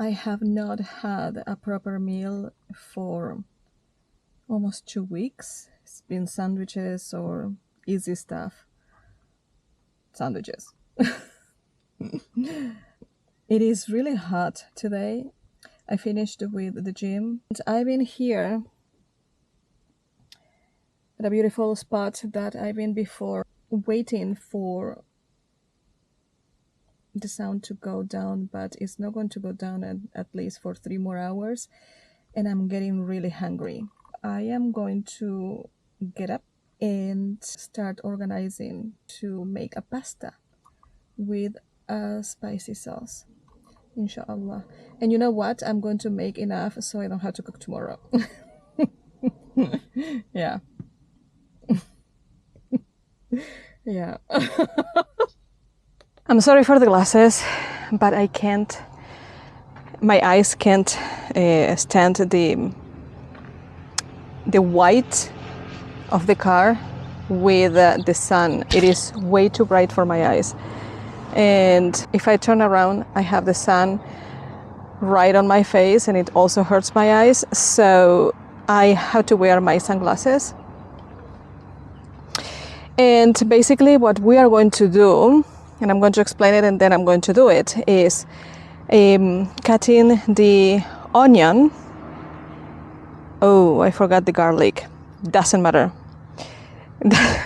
I have not had a proper meal for almost 2 weeks. It's been sandwiches or easy stuff. Sandwiches. It is really hot today. I finished with the gym. I've been here at a beautiful spot that I've been before, waiting for the sound to go down, but it's not going to go down at least for 3 more hours, and I'm getting really hungry. I am going to get up and start organizing to make a pasta with a spicy sauce, inshallah. And you know what? I'm going to make enough so I don't have to cook tomorrow. Yeah. Yeah. I'm sorry for the glasses, but I can't, my eyes can't stand the white of the car with the sun. It is way too bright for my eyes. And if I turn around, I have the sun right on my face and it also hurts my eyes. So I have to wear my sunglasses. And basically what we are going to do, and I'm going to explain it and then I'm going to do it, is cutting the onion. Oh, I forgot the garlic. Doesn't matter.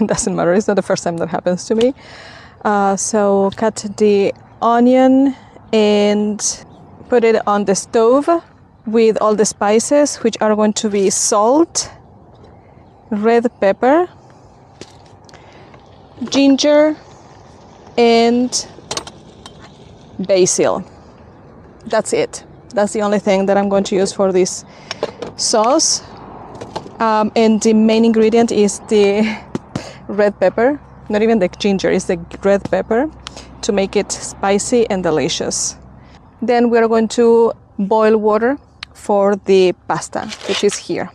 Doesn't matter. It's not the first time that happens to me. So cut the onion and put it on the stove with all the spices, which are going to be salt, red pepper, ginger, and basil. That's it. That's the only thing that I'm going to use for this sauce. And the main ingredient is the red pepper. Not even the ginger, it's the red pepper to make it spicy and delicious. Then we're going to boil water for the pasta, which is here,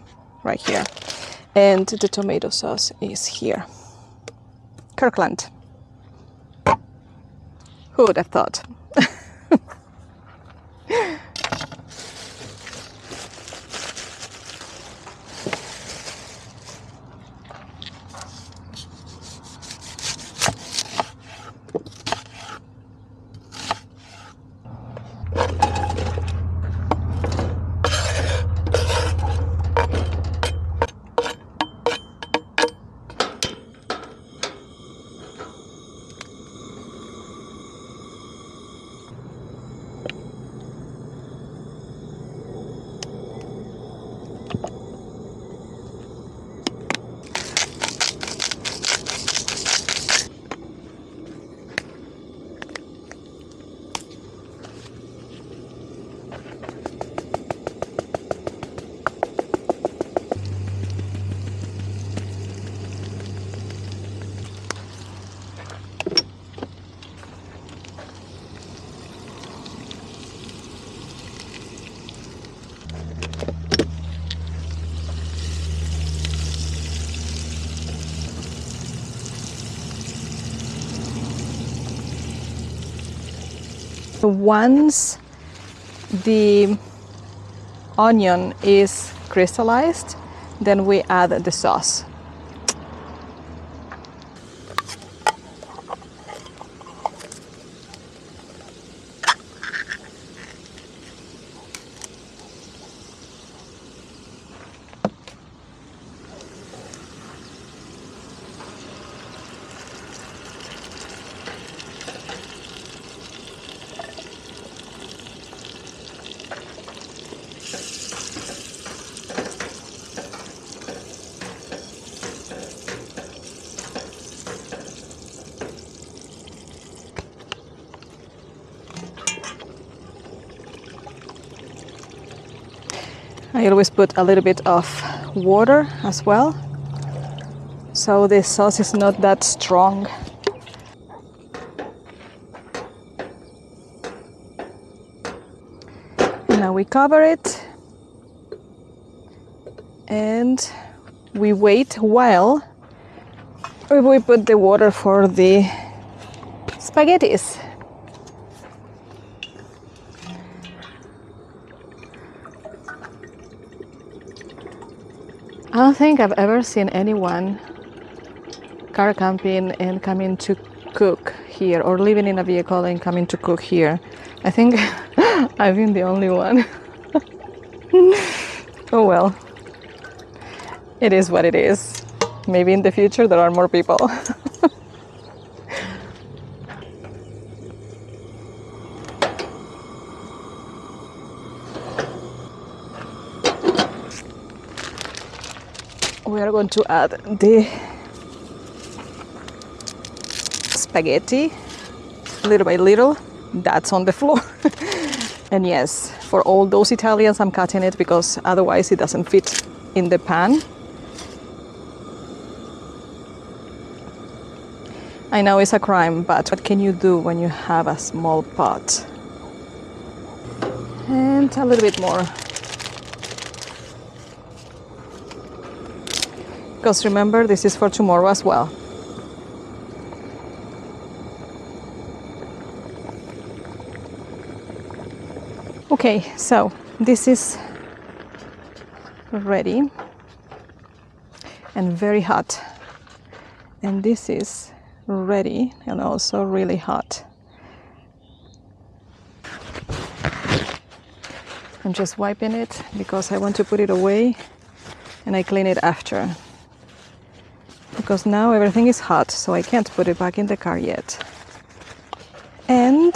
right here. And the tomato sauce is here. Kirkland. Who would have thought? Once the onion is crystallized, then we add the sauce. I always put a little bit of water as well, so the sauce is not that strong. Now we cover it and we wait while we put the water for the spaghettis. don't think I've ever seen anyone car camping and coming to cook here, or living in a vehicle and coming to cook here. I think I've been the only one. Oh well, it is what it is. Maybe in the future there are more people. We are going to add the spaghetti little by little. That's on the floor. And yes, for all those Italians, I'm cutting it because otherwise it doesn't fit in the pan. I know it's a crime, but what can you do when you have a small pot? And a little bit more. Because remember, this is for tomorrow as well. Okay, so this is ready and very hot. And this is ready and also really hot. I'm just wiping it because I want to put it away and I clean it after. Because now everything is hot, so I can't put it back in the car yet. And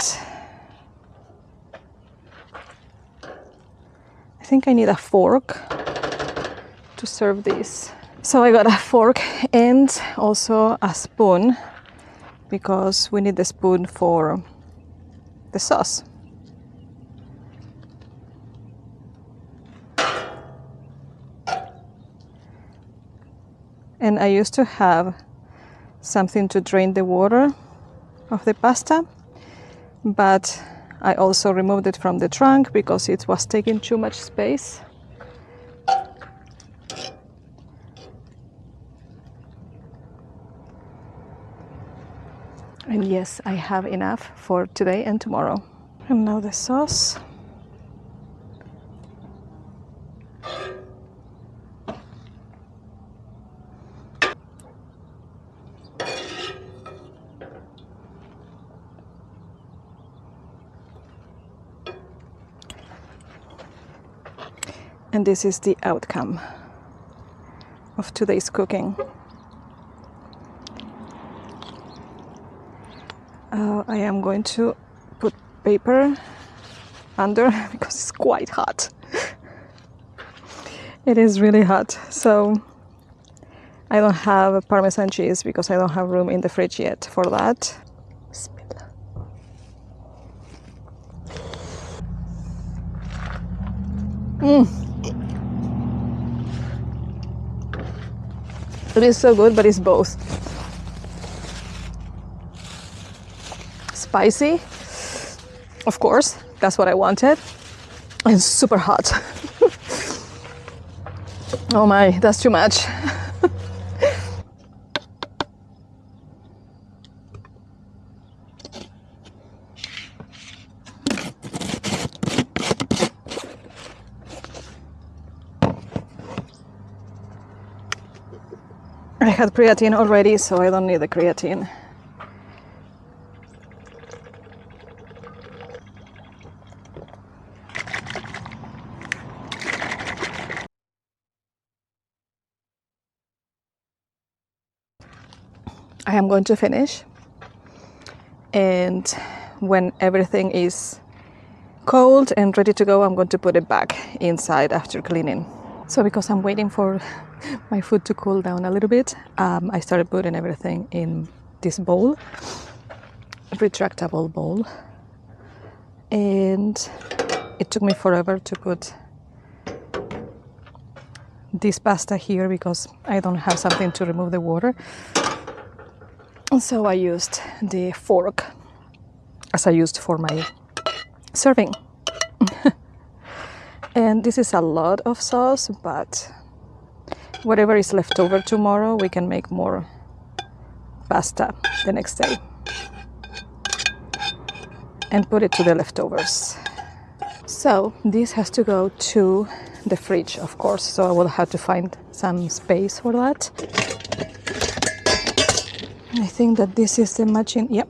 I think I need a fork to serve this. So I got a fork and also a spoon because we need the spoon for the sauce. And I used to have something to drain the water of the pasta, but I also removed it from the trunk because it was taking too much space. And yes, I have enough for today and tomorrow. And now the sauce. And this is the outcome of today's cooking. I am going to put paper under because it's quite hot. It is really hot. So I don't have Parmesan cheese because I don't have room in the fridge yet for that. Bismillah. It is so good, but it's both. Spicy, of course, that's what I wanted, and super hot. Oh my, that's too much. I had creatine already, so I don't need the creatine. I am going to finish, and when everything is cold and ready to go, I'm going to put it back inside after cleaning. So because I'm waiting for my food to cool down a little bit, I started putting everything in this bowl, a retractable bowl, and it took me forever to put this pasta here because I don't have something to remove the water. And so I used the fork as I used for my serving. And this is a lot of sauce, but whatever is left over tomorrow, we can make more pasta the next day and put it to the leftovers. So this has to go to the fridge, of course, so I will have to find some space for that. I think that this is the matching, yep.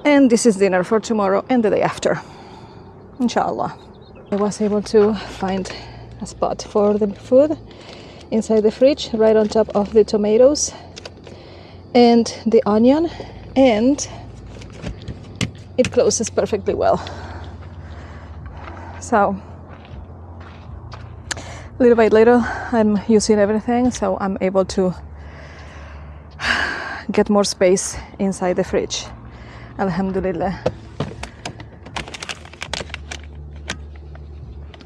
And this is dinner for tomorrow and the day after, inshallah. I was able to find a spot for the food inside the fridge, right on top of the tomatoes and the onion, and it closes perfectly well. So little by little I'm using everything, so I'm able to get more space inside the fridge. Alhamdulillah.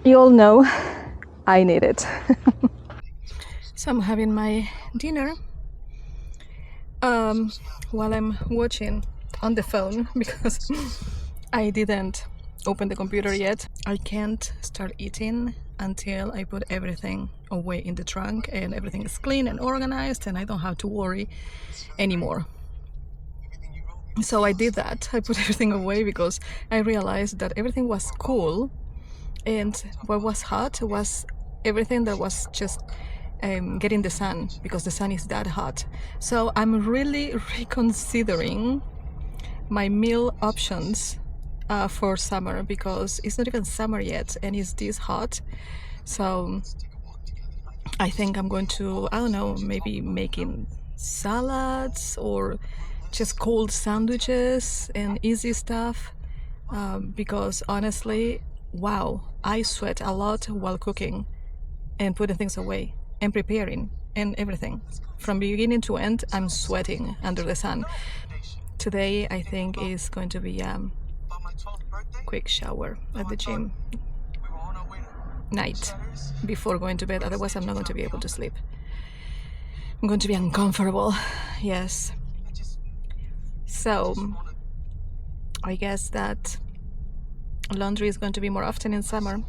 You all know I need it. So I'm having my dinner while I'm watching on the phone because I didn't open the computer yet. I can't start eating until I put everything away in the trunk and everything is clean and organized and I don't have to worry anymore. So I did that. I put everything away because I realized that everything was cool, and what was hot was everything that was just getting the sun, because the sun is that hot. So I'm really reconsidering my meal options for summer, because it's not even summer yet and it's this hot. So I think I'm going to, I don't know, maybe making salads or just cold sandwiches and easy stuff, because honestly, wow, I sweat a lot while cooking and putting things away and preparing and everything. From beginning to end, I'm sweating under the sun. Today, I think is going to be a quick shower at the gym night before going to bed. Otherwise, I'm not going to be able to sleep. I'm going to be uncomfortable. Yes. So I guess that laundry is going to be more often in summer,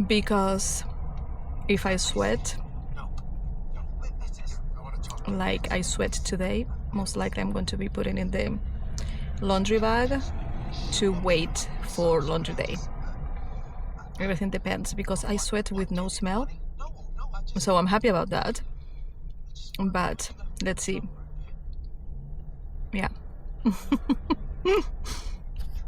because if I sweat like I sweat today, most likely I'm going to be putting in the laundry bag to wait for laundry day. Everything depends, because I sweat with no smell, so I'm happy about that, but let's see. Yeah.